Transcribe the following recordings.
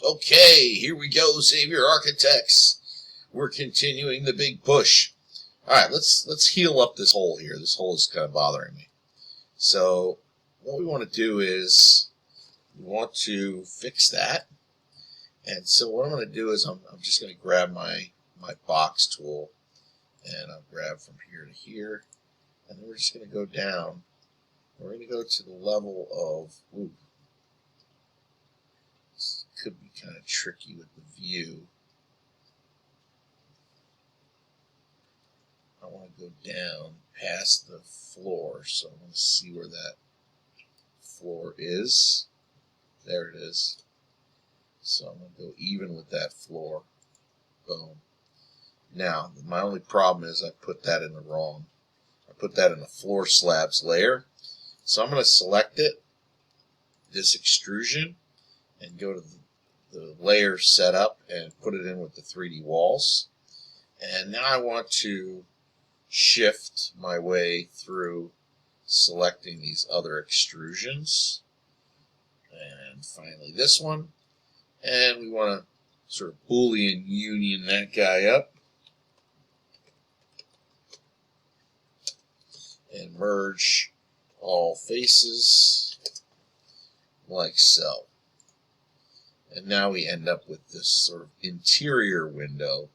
Okay, here we go, Savior Architects. We're continuing the big push. Alright, let's heal up this hole here. This hole is kind of bothering me. So, what we want to do is, we want to fix that. And so what I'm going to do is, I'm just going to grab my box tool, and I'll grab from here to here, and then we're just going to go down. We're going to go to the level of, ooh, this could be kind of tricky with the view. I want to go down past the floor, so I want to see where that floor is. There it is. So I'm going to go even with that floor. Boom. Now, my only problem is I put that in the wrong. I put that in the floor slabs layer. So I'm going to select it, this extrusion, and go to the layer setup and put it in with the 3D walls. And now I want to shift my way through selecting these other extrusions. And finally this one. And we want to sort of Boolean union that guy up. And merge all faces like so. And now we end up with this sort of interior window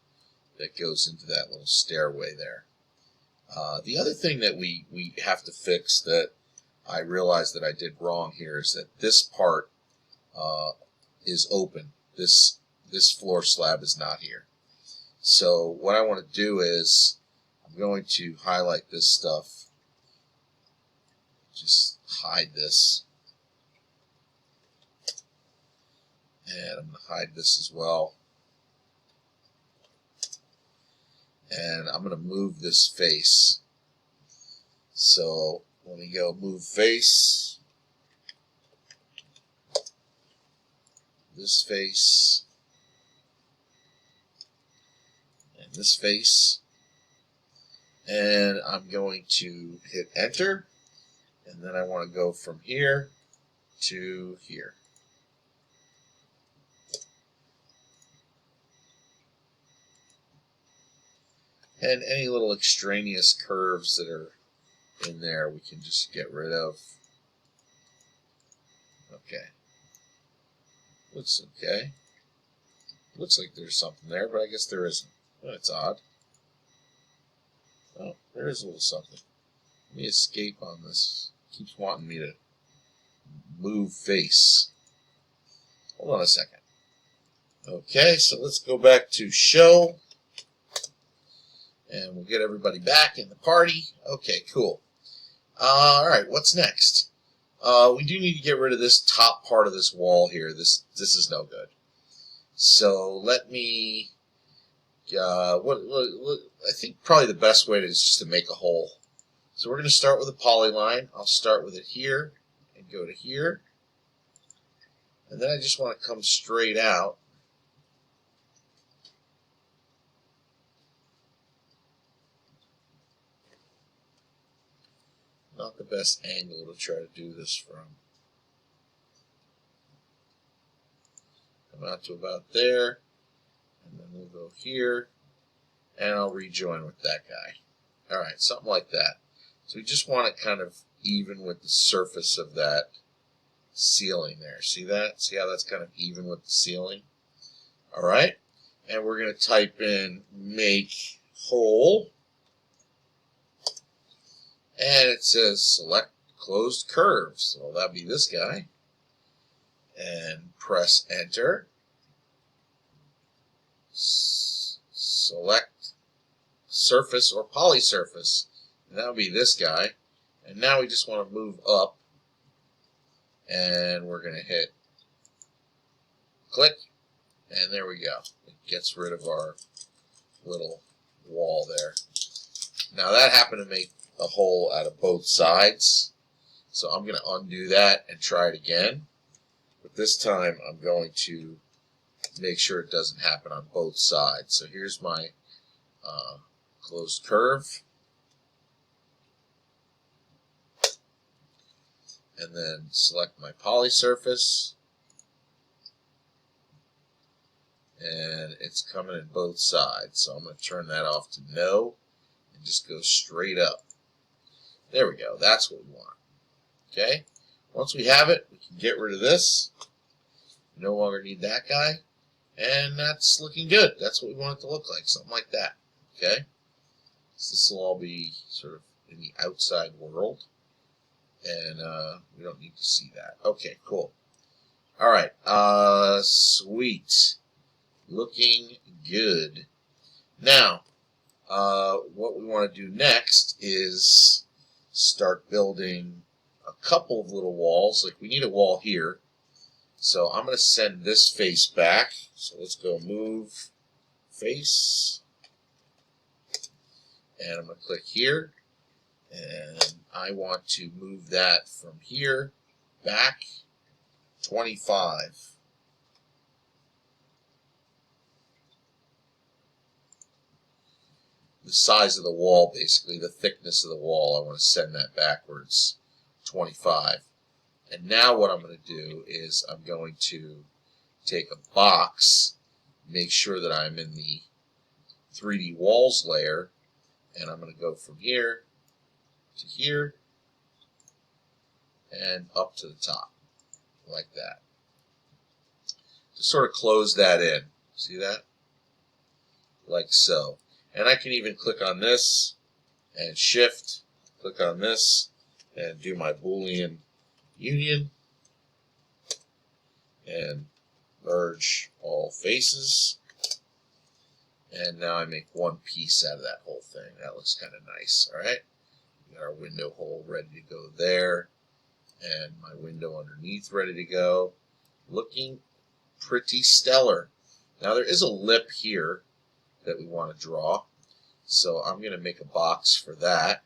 that goes into that little stairway there. The other thing that we have to fix that I realized that I did wrong here is that this part is open. This floor slab is not here. So what I want to do is I'm going to highlight this stuff. Just hide this. And I'm going to hide this as well. And I'm going to move this face. So when we go move face, this face, and this face, and I'm going to hit enter, and then I want to go from here to here. And any little extraneous curves that are in there we can just get rid of. Okay. Looks okay. Looks like there's something there, but I guess there isn't. Oh, that's odd. Oh, there is a little something. Let me escape on this. It keeps wanting me to move face. Hold on a second. Okay, so let's go back to show. And we'll get everybody back in the party. Okay, cool. Alright, what's next? We do need to get rid of this top part of this wall here. This is no good. So let me... I think probably the best way is just to make a hole. So we're going to start with a polyline. I'll start with it here and go to here. And then I just want to come straight out. Not the best angle to try to do this from. Come out to about there, and then we'll go here, and I'll rejoin with that guy. Alright, something like that. So we just want it kind of even with the surface of that ceiling there. See that? See how that's kind of even with the ceiling? Alright, and we're going to type in make hole. And it says select closed curve. So that'd be this guy. And press enter. Select surface or polysurface. And that would be this guy. And now we just want to move up. And we're going to hit click. And there we go. It gets rid of our little wall there. Now that happened to make a hole out of both sides. So I'm going to undo that and try it again. But this time I'm going to make sure it doesn't happen on both sides. So here's my closed curve. And then select my poly surface. and it's coming in both sides. So I'm going to turn that off to no and just go straight up. There we go. That's what we want. Okay? Once we have it, we can get rid of this. We no longer need that guy. And that's looking good. That's what we want it to look like. Something like that. Okay? So this will all be sort of in the outside world. And we don't need to see that. Okay, cool. Alright. Sweet. Looking good. Now, what we want to do next is start building a couple of little walls. Like we need a wall here. So I'm going to send this face back. So let's go move face. And I'm going to click here. And I want to move that from here back 25. The size of the wall, basically, the thickness of the wall, I want to send that backwards 25. And now what I'm going to do is I'm going to take a box, make sure that I'm in the 3D walls layer, and I'm going to go from here to here and up to the top, like that. To sort of close that in. See that? Like so. And I can even click on this and shift, click on this, and do my Boolean union and merge all faces. And now I make one piece out of that whole thing. That looks kind of nice. Alright? We got our window hole ready to go there. And my window underneath ready to go. Looking pretty stellar. Now there is a lip here that we want to draw. So I'm going to make a box for that.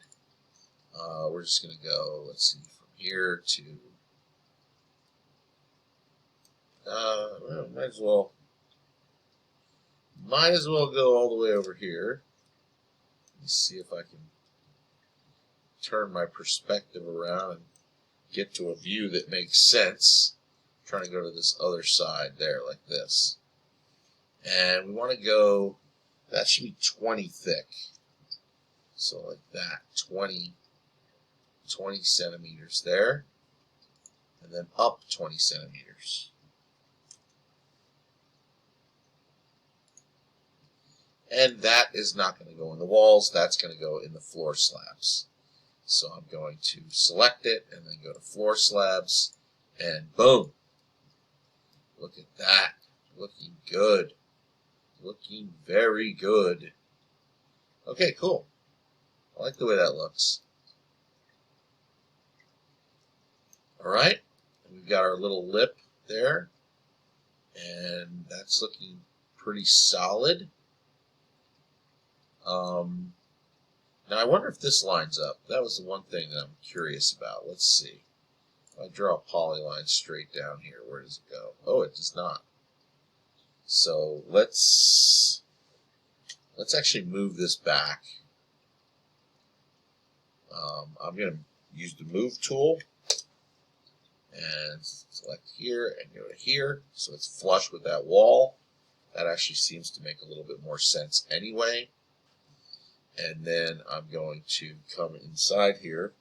We're just going to go, let's see, from here to, well, might as well go all the way over here. Let's see if I can turn my perspective around and get to a view that makes sense. I'm trying to go to this other side there, like this. And we want to go, that should be 20 thick. So like that, 20 centimeters there. And then up 20 centimeters. And that is not going to go in the walls, that's going to go in the floor slabs. So I'm going to select it and then go to floor slabs and boom. Look at that. Looking good. Looking very good. Okay, cool. I like the way that looks. Alright, we've got our little lip there. And that's looking pretty solid. Now I wonder if this lines up. That was the one thing that I'm curious about. Let's see. If I draw a polyline straight down here, where does it go? Oh, it does not. So let's actually move this back. I'm going to use the move tool and select here and go to here so it's flush with that wall. That actually seems to make a little bit more sense anyway. And then I'm going to come inside here.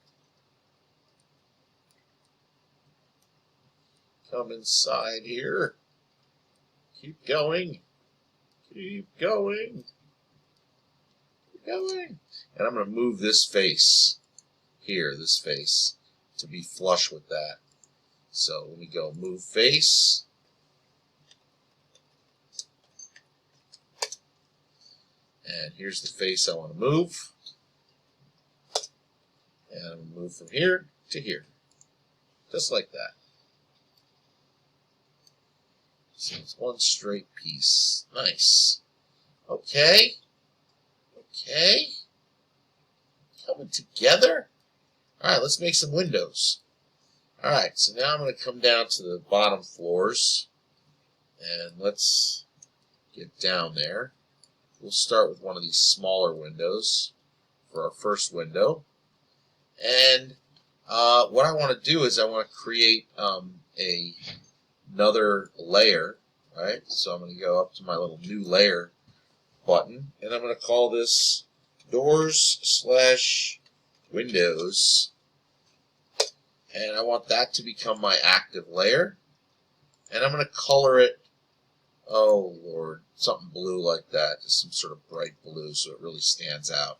Come inside here. Keep going. Keep going. Keep going. And I'm going to move this face here, this face, to be flush with that. So let me go move face. And here's the face I want to move. And I'm going to move from here to here. Just like that. So it's one straight piece. Nice. Okay. Okay. Coming together. Alright, let's make some windows. Alright, so now I'm going to come down to the bottom floors. And let's get down there. We'll start with one of these smaller windows for our first window. And what I want to do is I want to create another layer right? So I'm going to go up to my little new layer button, and I'm going to call this doors/windows, and I want that to become my active layer, and I'm going to color it, oh Lord, something blue like that, just some sort of bright blue so it really stands out.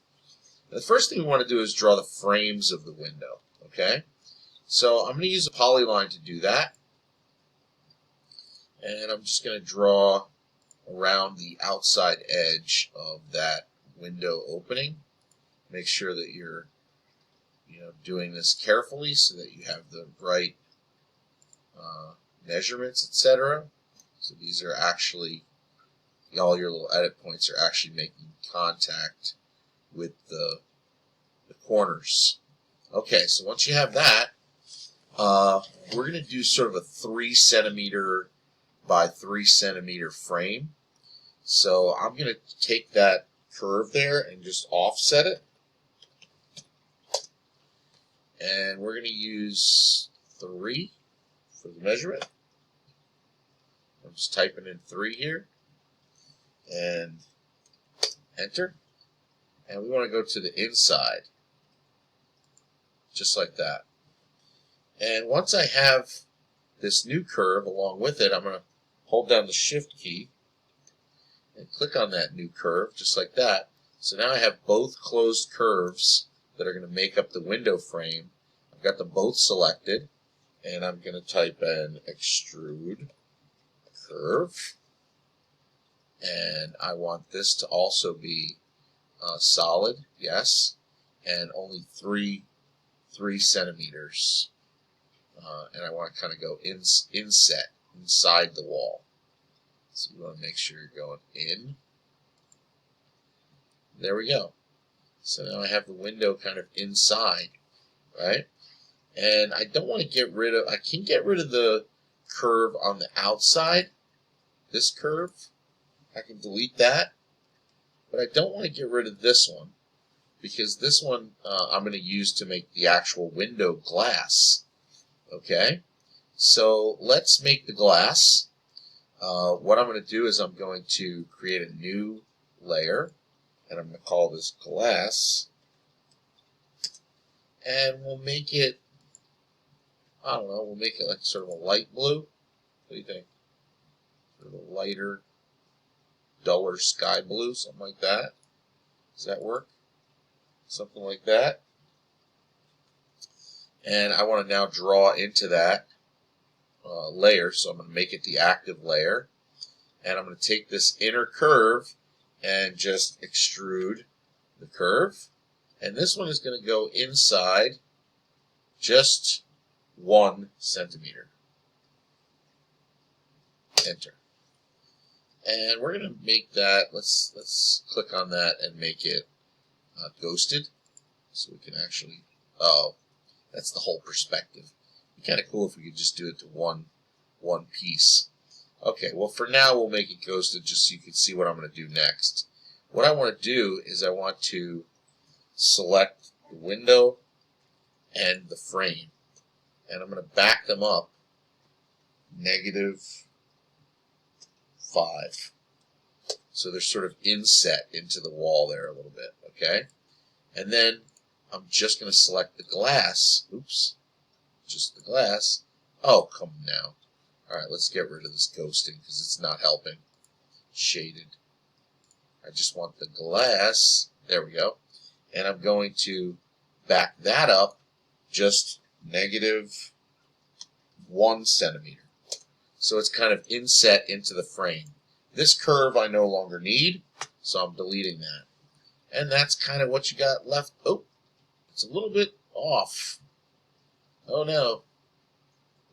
And the first thing we want to do is draw the frames of the window, okay? So I'm going to use a polyline to do that, and I'm just going to draw around the outside edge of that window opening. Make sure that you're doing this carefully so that you have the right measurements, etc. So these are actually, all your little edit points are actually making contact with the corners. Okay, so once you have that, we're going to do sort of a 3 centimeter by 3 centimeter frame. So I'm going to take that curve there and just offset it. And we're going to use 3 for the measurement. I'm just typing in 3 here. And enter. And we want to go to the inside. Just like that. And once I have this new curve along with it, I'm going to hold down the Shift key and click on that new curve, just like that. So now I have both closed curves that are going to make up the window frame. I've got them both selected, and I'm going to type in extrude curve, and I want this to also be solid, yes, and only 3 centimeters. And I want to kind of go inset inside the wall. So you want to make sure you're going in. There we go. So now I have the window kind of inside, right? And I don't want to get rid of, I can get rid of the curve on the outside, this curve. I can delete that. But I don't want to get rid of this one, because this one I'm going to use to make the actual window glass. Okay? So let's make the glass. What I'm going to do is I'm going to create a new layer, and I'm going to call this glass, and we'll make it, I don't know, we'll make it like sort of a light blue. What do you think? Sort of a lighter, duller sky blue, something like that. Does that work? Something like that. And I want to now draw into that layer, so I'm going to make it the active layer. And I'm going to take this inner curve and just extrude the curve. And this one is going to go inside just 1 centimeter. Enter. And we're going to make that, let's click on that and make it ghosted. So we can actually, oh, that's the whole perspective. It'd be kind of cool if we could just do it to one piece. Okay, well for now we'll make it ghosted just so you can see what I'm going to do next. What I want to do is I want to select the window and the frame, and I'm going to back them up -5. So they're sort of inset into the wall there a little bit, okay? And then I'm just going to select the glass. Oops. Just the glass. Oh, come on now. Alright, let's get rid of this ghosting because it's not helping. Shaded. I just want the glass. There we go. And I'm going to back that up just -1 centimeter. So it's kind of inset into the frame. This curve I no longer need, so I'm deleting that. And that's kind of what you got left. Oh, it's a little bit off. Oh no.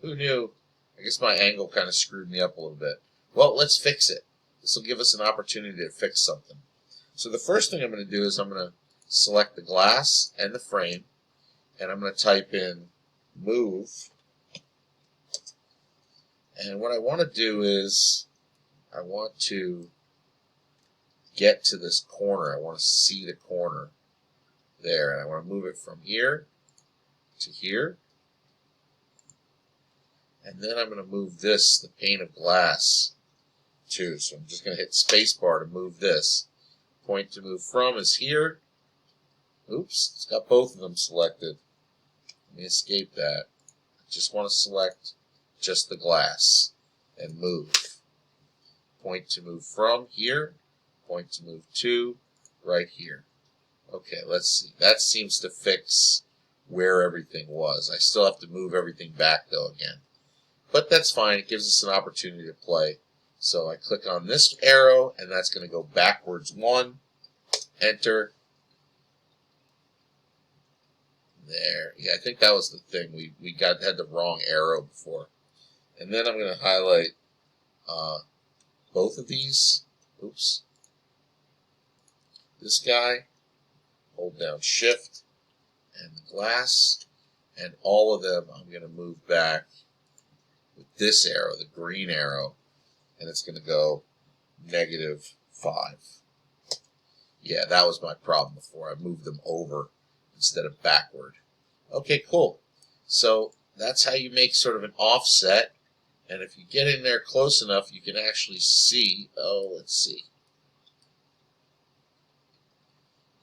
Who knew? I guess my angle kind of screwed me up a little bit. Well, let's fix it. This will give us an opportunity to fix something. So the first thing I'm going to do is I'm going to select the glass and the frame, and I'm going to type in move. And what I want to do is I want to get to this corner. I want to see the corner there, and I want to move it from here to here. And then I'm going to move this, the pane of glass, 2. So I'm just going to hit spacebar to move this. Point to move from is here. Oops, it's got both of them selected. Let me escape that. I just want to select just the glass and move. Point to move from here. Point to move to right here. Okay, let's see. That seems to fix where everything was. I still have to move everything back though again. But that's fine. It gives us an opportunity to play. So I click on this arrow, and that's going to go backwards 1. Enter. There. Yeah, I think that was the thing. We had the wrong arrow before. And then I'm going to highlight both of these. Oops. This guy. Hold down Shift and the glass. And all of them I'm going to move back with this arrow, the green arrow. And it's going to go -5. Yeah, that was my problem before. I moved them over instead of backward. Okay, cool. So that's how you make sort of an offset. And if you get in there close enough, you can actually see. Oh, let's see.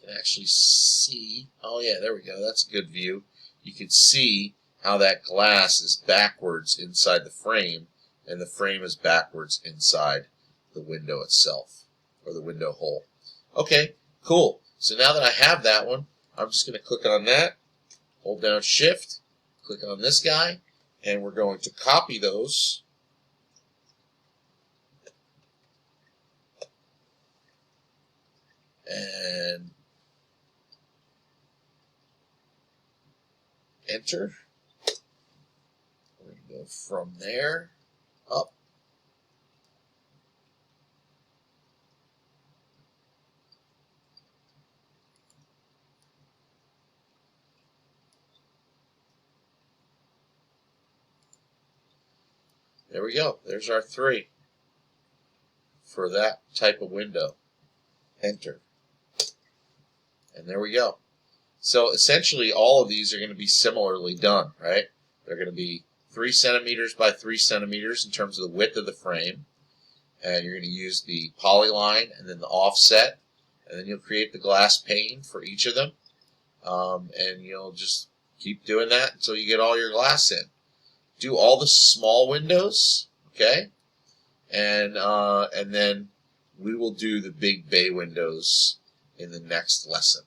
You can actually see. Oh, yeah, there we go. That's a good view. You can see how that glass is backwards inside the frame, and the frame is backwards inside the window itself, or the window hole. Okay, cool. So now that I have that one, I'm just going to click on that, hold down Shift, click on this guy, and we're going to copy those. And enter. We're going to go from there up. There we go. There's our 3 for that type of window. Enter. And there we go. So essentially all of these are going to be similarly done, right? They're going to be 3 centimeters by 3 centimeters in terms of the width of the frame. And you're going to use the polyline and then the offset. And then you'll create the glass pane for each of them. And you'll just keep doing that until you get all your glass in. Do all the small windows, okay? And then we will do the big bay windows in the next lesson.